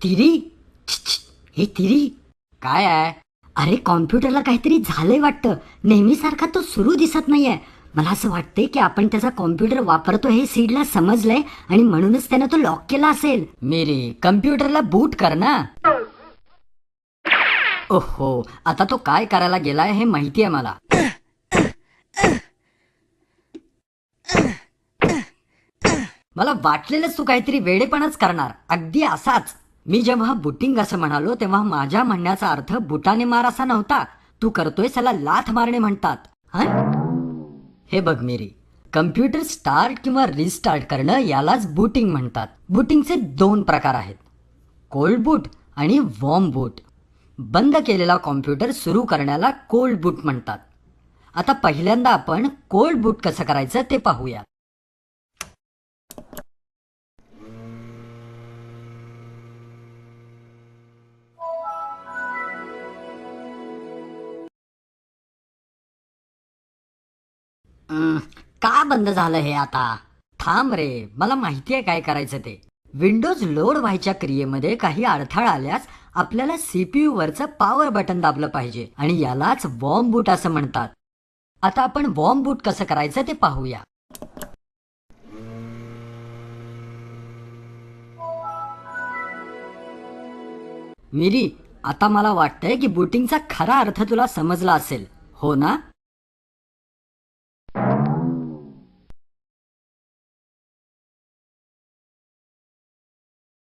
तिरी, छ, छ, हे तिरी, काय आहे? अरे कॉम्प्युटरला काहीतरी झालंय वाटतं. नेहमीसारखा तो सुरू दिसत नाहीये. मला असं वाटतंय की आपण त्याचा कॉम्प्युटर वापरतो हे सीडला समजलंय आणि म्हणूनच त्यानं तो लॉक केला असेल. मेरे कम्प्युटरला बूट कर ना. ओहो, आता तो काय करायला गेलाय हे माहितीये मला. मला वाटलेलंच तू काहीतरी वेडेपणाच करणार, अगदी असाच. मी जेव्हा बुटिंग असं म्हणालो तेव्हा माझ्या म्हणण्याचा अर्थ बुटाने मार असा नव्हता. तू करतोय त्याला लाथ मारणे म्हणतात. हे बघ मेरी, कम्प्युटर स्टार्ट किंवा रिस्टार्ट करणं यालाच बूटिंग म्हणतात. बूटिंगचे 2 प्रकार आहेत, कोल्ड बूट आणि वॉर्म बूट. बंद केलेला कॉम्प्युटर सुरू करण्याला कोल्ड बूट म्हणतात. आता पहिल्यांदा आपण कोल्ड बूट कसं करायचं ते पाहूया. का बंद झालं हे आता? थांब रे, मला माहिती आहे काय करायचं ते. विंडोज लोड व्हायच्या क्रियेमध्ये काही अडथळा आल्यास आपल्याला सीपीयू वरचं पॉवर बटन दाबलं पाहिजे आणि यालाच वॉर्म बूट असं म्हणतात. आता आपण वॉर्म बूट कसं करायचं ते पाहूया. मिरी, आता मला वाटतंय की बूटिंगचा खरा अर्थ तुला समजला असेल, हो ना?